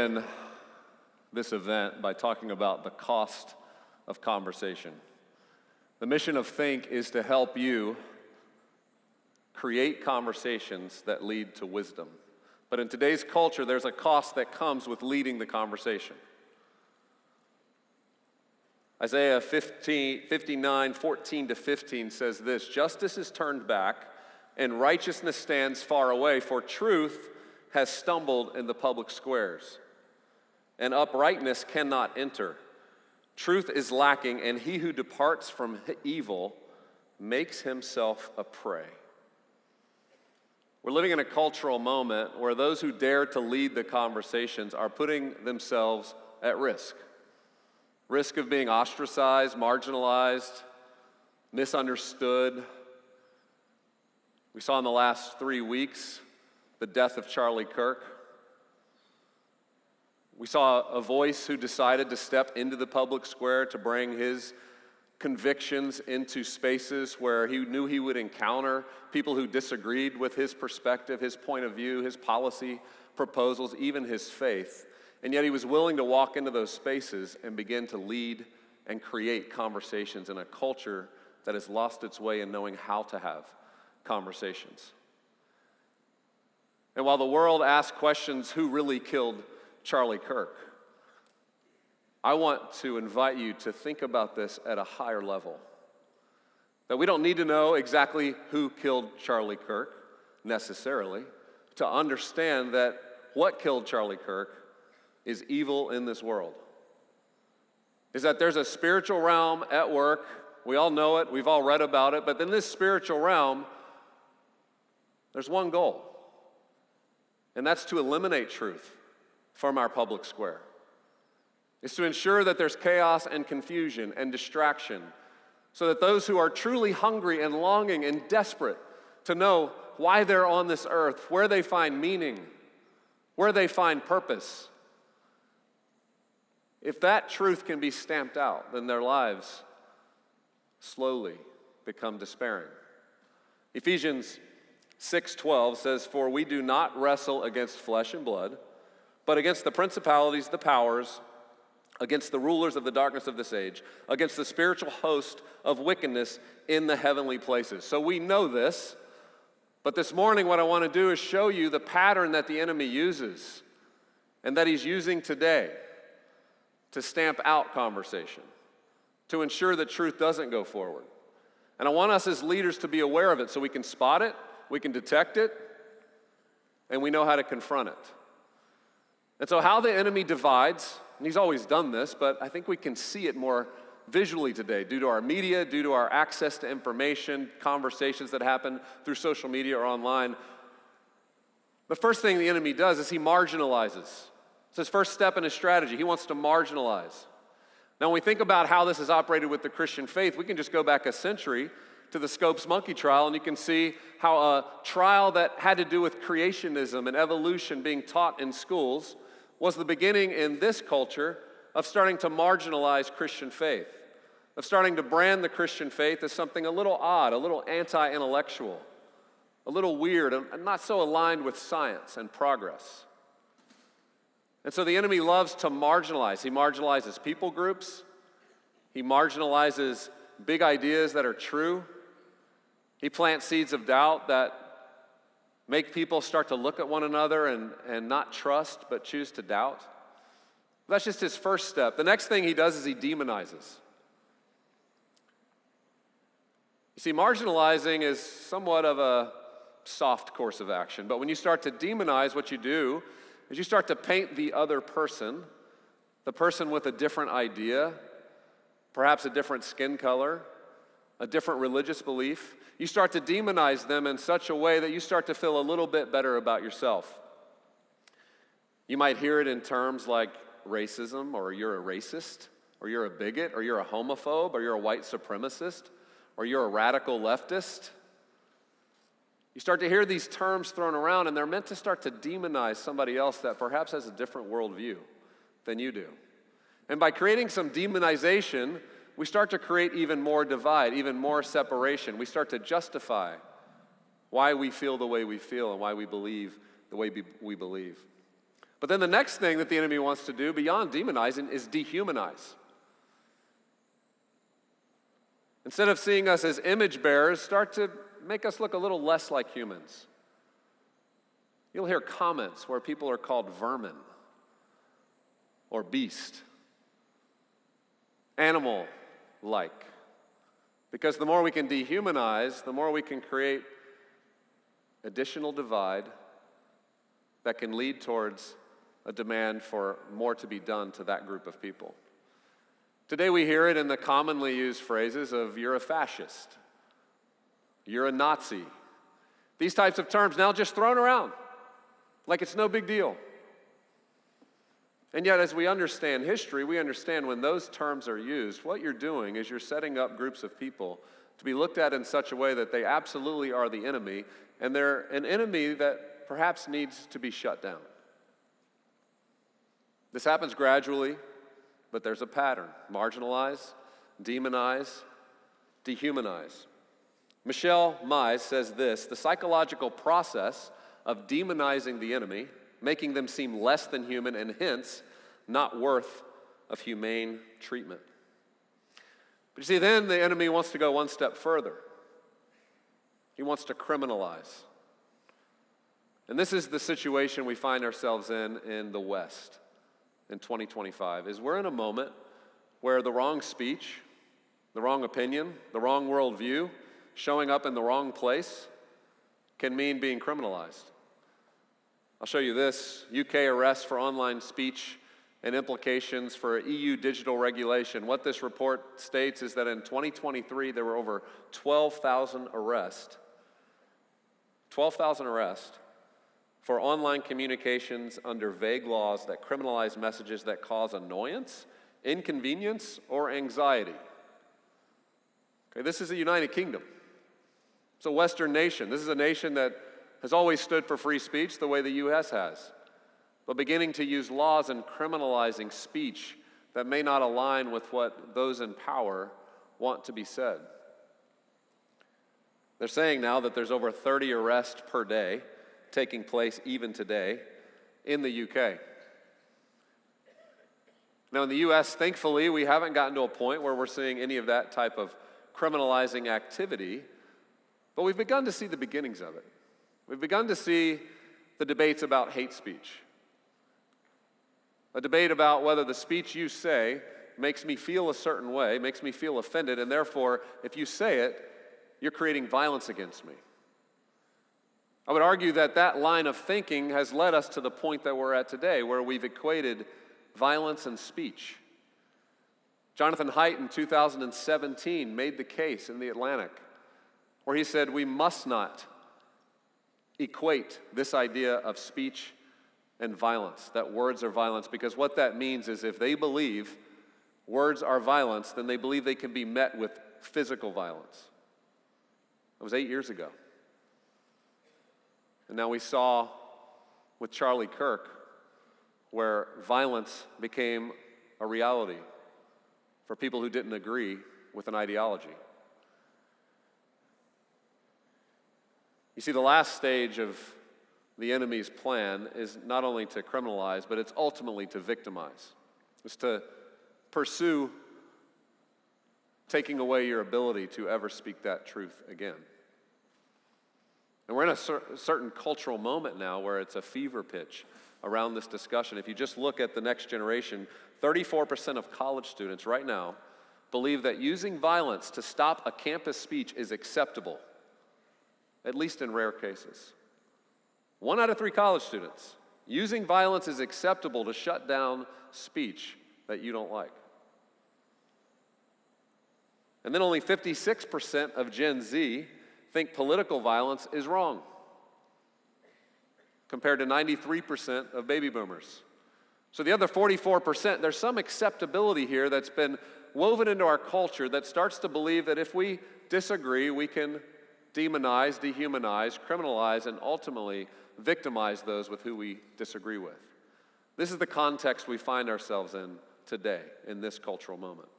begin this event by talking about the cost of conversation. The mission of THINQ is to help you create conversations that lead to wisdom. But in today's culture, there's a cost that comes with leading the conversation. Isaiah 59, 14 to 15 says this: "Justice is turned back, and righteousness stands far away, for truth has stumbled in the public squares, and uprightness cannot enter. Truth is lacking, and he who departs from evil makes himself a prey." We're living in a cultural moment where those who dare to lead the conversations are putting themselves at risk. Risk of being ostracized, marginalized, misunderstood. We saw in the last 3 weeks the death of Charlie Kirk. We saw a voice who decided to step into the public square to bring his convictions into spaces where he knew he would encounter people who disagreed with his perspective, his point of view, his policy proposals, even his faith. And yet he was willing to walk into those spaces and begin to lead and create conversations in a culture that has lost its way in knowing how to have conversations. And while the world asks questions, who really killed Charlie Kirk? I want to invite you to think about this at a higher level. That we don't need to know exactly who killed Charlie Kirk, necessarily, to understand that what killed Charlie Kirk is evil in this world. Is that there's a spiritual realm at work. We all know it, we've all read about it, but in this spiritual realm, there's one goal, and that's to eliminate truth from our public square. It's to ensure that there's chaos and confusion and distraction, so that those who are truly hungry and longing and desperate to know why they're on this earth, where they find meaning, where they find purpose, if that truth can be stamped out, then their lives slowly become despairing. Ephesians 6:12 says, "For we do not wrestle against flesh and blood, but against the principalities, the powers, against the rulers of the darkness of this age, against the spiritual host of wickedness in the heavenly places." So we know this, but this morning what I want to do is show you the pattern that the enemy uses and that he's using today to stamp out conversation, to ensure that truth doesn't go forward. And I want us as leaders to be aware of it so we can spot it, we can detect it, and we know how to confront it. And so how the enemy divides, and he's always done this, but I think we can see it more visually today due to our media, due to our access to information, conversations that happen through social media or online. The first thing the enemy does is he marginalizes. It's his first step in his strategy. He wants to marginalize. Now, when we think about how this is operated with the Christian faith, we can just go back a century to the Scopes monkey trial, and you can see how a trial that had to do with creationism and evolution being taught in schools was the beginning in this culture of starting to marginalize Christian faith, of starting to brand the Christian faith as something a little odd, a little anti-intellectual, a little weird, and not so aligned with science and progress. And so the enemy loves to marginalize. He marginalizes people groups. He marginalizes big ideas that are true. He plants seeds of doubt that make people start to look at one another and not trust, but choose to doubt. That's just his first step. The next thing he does is he demonizes. You see, marginalizing is somewhat of a soft course of action, but when you start to demonize, what you do is you start to paint the other person, the person with a different idea, perhaps a different skin color, a different religious belief. You start to demonize them in such a way that you start to feel a little bit better about yourself. You might hear it in terms like racism, or you're a racist, or you're a bigot, or you're a homophobe, or you're a white supremacist, or you're a radical leftist. You start to hear these terms thrown around, and they're meant to start to demonize somebody else that perhaps has a different worldview than you do. And by creating some demonization, we start to create even more divide, even more separation. We start to justify why we feel the way we feel and why we believe the way we believe. But then the next thing that the enemy wants to do beyond demonizing is dehumanize. Instead of seeing us as image bearers, start to make us look a little less like humans. You'll hear comments where people are called vermin or beast, animal-like. Because the more we can dehumanize, the more we can create additional divide that can lead towards a demand for more to be done to that group of people. Today we hear it in the commonly used phrases of you're a fascist, you're a Nazi. These types of terms now just thrown around like it's no big deal. And yet as we understand history, we understand when those terms are used, what you're doing is you're setting up groups of people to be looked at in such a way that they absolutely are the enemy, and they're an enemy that perhaps needs to be shut down. This happens gradually, but there's a pattern. Marginalize, demonize, dehumanize. Michelle Mize says this: the psychological process of demonizing the enemy, making them seem less than human and hence not worth of humane treatment. But you see, then the enemy wants to go one step further. He wants to criminalize. And this is the situation we find ourselves in the West in 2025, is we're in a moment where the wrong speech, the wrong opinion, the wrong worldview, showing up in the wrong place can mean being criminalized. I'll show you this: UK arrest for online speech and implications for EU digital regulation. What this report states is that in 2023, there were over 12,000 arrests. 12,000 arrests for online communications under vague laws that criminalize messages that cause annoyance, inconvenience, or anxiety. Okay, this is the United Kingdom. It's a Western nation. This is a nation that has always stood for free speech the way the U.S. has, but beginning to use laws and criminalizing speech that may not align with what those in power want to be said. They're saying now that there's over 30 arrests per day taking place even today in the UK. Now in the U.S., thankfully, we haven't gotten to a point where we're seeing any of that type of criminalizing activity, but we've begun to see the beginnings of it. We've begun to see the debates about hate speech. A debate about whether the speech you say makes me feel a certain way, makes me feel offended, and therefore, if you say it, you're creating violence against me. I would argue that that line of thinking has led us to the point that we're at today, where we've equated violence and speech. Jonathan Haidt in 2017 made the case in The Atlantic, where he said we must not equate this idea of speech and violence, that words are violence, because what that means is if they believe words are violence, then they believe they can be met with physical violence. That was 8 years ago. And now we saw with Charlie Kirk where violence became a reality for people who didn't agree with an ideology. You see, the last stage of the enemy's plan is not only to criminalize, but it's ultimately to victimize. It's to pursue taking away your ability to ever speak that truth again. And we're in a certain cultural moment now where it's a fever pitch around this discussion. If you just look at the next generation, 34% of college students right now believe that using violence to stop a campus speech is acceptable, at least in rare cases. 1 out of 3 college students, using violence is acceptable to shut down speech that you don't like. And then only 56% of Gen Z think political violence is wrong, compared to 93% of baby boomers. So the other 44%, there's some acceptability here that's been woven into our culture that starts to believe that if we disagree, we can demonize, dehumanize, criminalize, and ultimately victimize those with who we disagree with. This is the context we find ourselves in today, in this cultural moment.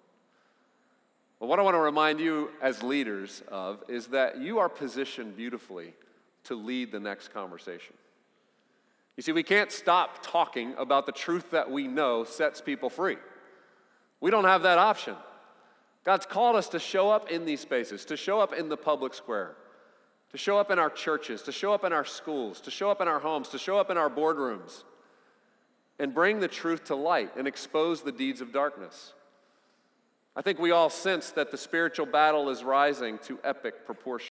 But what I want to remind you as leaders of is that you are positioned beautifully to lead the next conversation. You see, we can't stop talking about the truth that we know sets people free. We don't have that option. God's called us to show up in these spaces, to show up in the public square, to show up in our churches, to show up in our schools, to show up in our homes, to show up in our boardrooms, and bring the truth to light and expose the deeds of darkness. I think we all sense that the spiritual battle is rising to epic proportions.